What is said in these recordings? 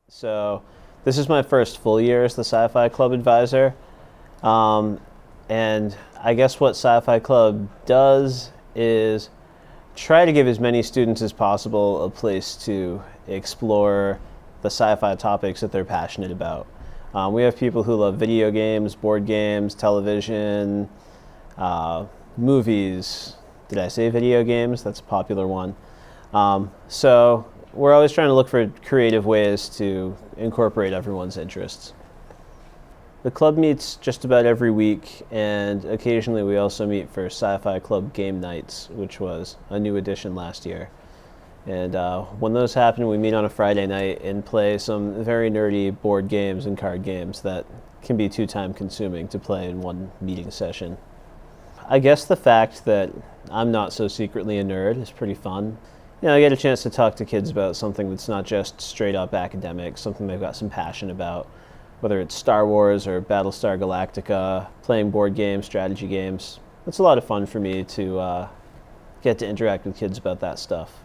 So this is my first full year as the Sci-Fi Club advisor. And I guess what Sci-Fi Club does is try to give as many students as possible a place to explore the sci-fi topics that they're passionate about. We have people who love video games, board games, television, movies. Did I say video games? That's a popular one. So we're always trying to look for creative ways to incorporate everyone's interests. The club meets just about every week, and occasionally we also meet for Sci-Fi Club game nights, which was a new addition last year. And when those happen, we meet on a Friday night and play some very nerdy board games and card games that can be too time consuming to play in one meeting session. I guess the fact that I'm not so secretly a nerd is pretty fun. You know, I get a chance to talk to kids about something that's not just straight up academic, something they've got some passion about, whether it's Star Wars or Battlestar Galactica, playing board games, strategy games. It's a lot of fun for me to get to interact with kids about that stuff.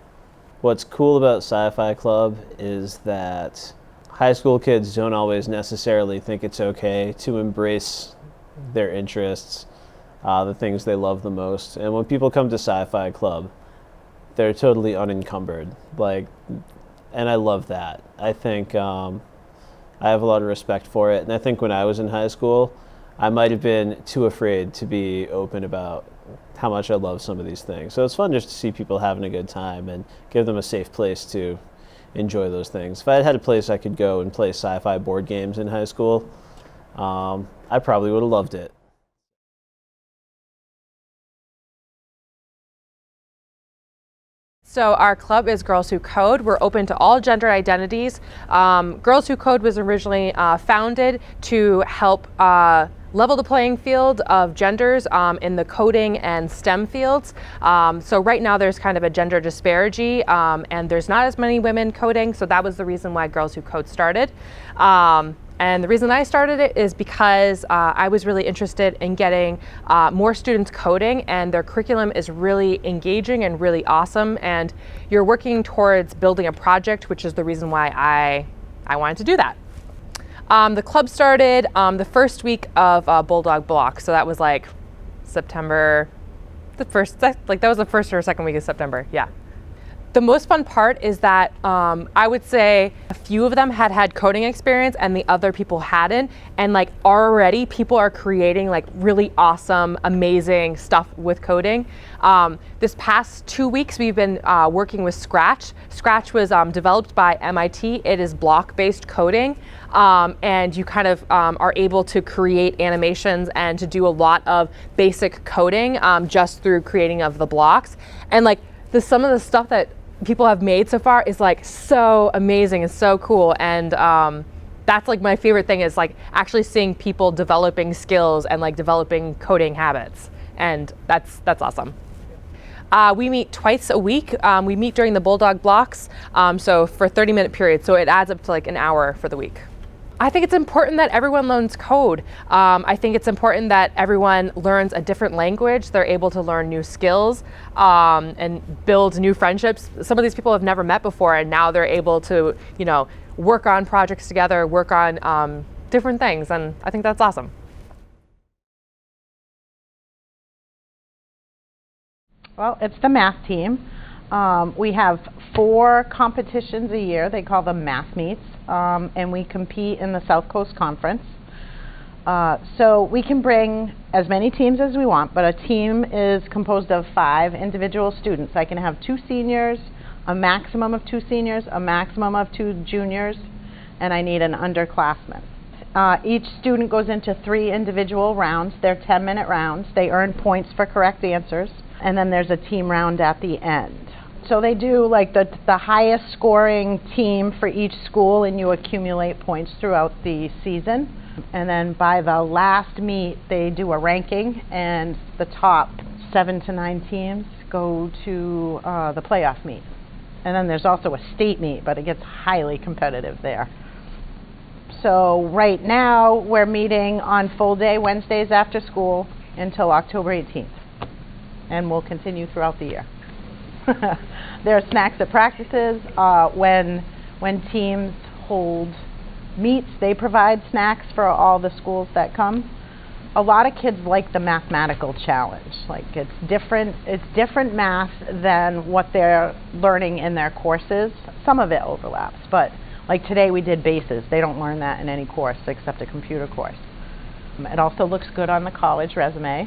What's cool about Sci-Fi Club is that high school kids don't always necessarily think it's okay to embrace their interests, the things they love the most. And when people come to Sci-Fi Club, they're totally unencumbered. And I love that. I think I have a lot of respect for it. And I think when I was in high school, I might have been too afraid to be open about how much I love some of these things. So it's fun just to see people having a good time and give them a safe place to enjoy those things. If I had had a place I could go and play sci-fi board games in high school, I probably would have loved it. So our club is Girls Who Code. We're open to all gender identities. Girls Who Code was originally founded to help level the playing field of genders in the coding and STEM fields. So right now there's kind of a gender disparity and there's not as many women coding, so that was the reason why Girls Who Code started. And the reason I started it is because I was really interested in getting more students coding, and their curriculum is really engaging and really awesome, and you're working towards building a project, which is the reason why I wanted to do that. The club started the first week of Bulldog Block, so that was like September, that was the first or second week of September, yeah. The most fun part is that I would say a few of them had coding experience and the other people hadn't, and already people are creating really awesome, amazing stuff with coding. This past 2 weeks we've been working with Scratch. Scratch was developed by MIT. It is block-based coding, and you kind of are able to create animations and to do a lot of basic coding just through creating of the blocks. And some of the stuff that people have made so far is so amazing and so cool, and that's my favorite thing is actually seeing people developing skills and developing coding habits, and that's awesome. We meet twice a week. We meet during the Bulldog blocks, so for 30-minute periods, so it adds up to an hour for the week. I think it's important that everyone learns code. I think it's important that everyone learns a different language. They're able to learn new skills and build new friendships. Some of these people have never met before, and now they're able to, work on projects together, work on different things, and I think that's awesome. Well, it's the math team. We have 4 competitions a year. They call them math meets, and we compete in the South Coast Conference. So we can bring as many teams as we want, but a team is composed of 5 individual students. I can have 2 seniors, a maximum of 2 seniors, a maximum of 2 juniors, and I need an underclassman. Each student goes into 3 individual rounds. They're 10-minute rounds. They earn points for correct answers, and then there's a team round at the end. So they do the highest scoring team for each school, and you accumulate points throughout the season. And then by the last meet, they do a ranking, and the top 7 to 9 teams go to the playoff meet. And then there's also a state meet, but it gets highly competitive there. So right now, we're meeting on full day Wednesdays after school until October 18th. And we'll continue throughout the year. There are snacks at practices. When teams cold meats. They provide snacks for all the schools that come. A lot of kids like the mathematical challenge. Like it's different math than what they're learning in their courses. Some of it overlaps, but like today we did bases. They don't learn that in any course except a computer course. It also looks good on the college resume.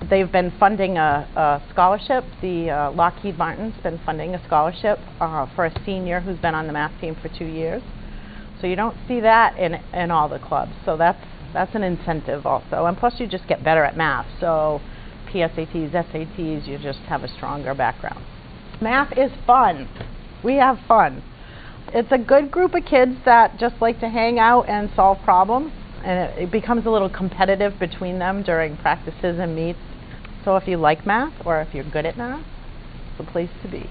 They've been funding a scholarship. The Lockheed Martin's been funding a scholarship for a senior who's been on the math team for 2 years. So you don't see that in all the clubs. So that's an incentive also. And plus you just get better at math. So PSATs, SATs, you just have a stronger background. Math is fun. We have fun. It's a good group of kids that just like to hang out and solve problems. And it becomes a little competitive between them during practices and meets. So if you like math or if you're good at math, it's the place to be.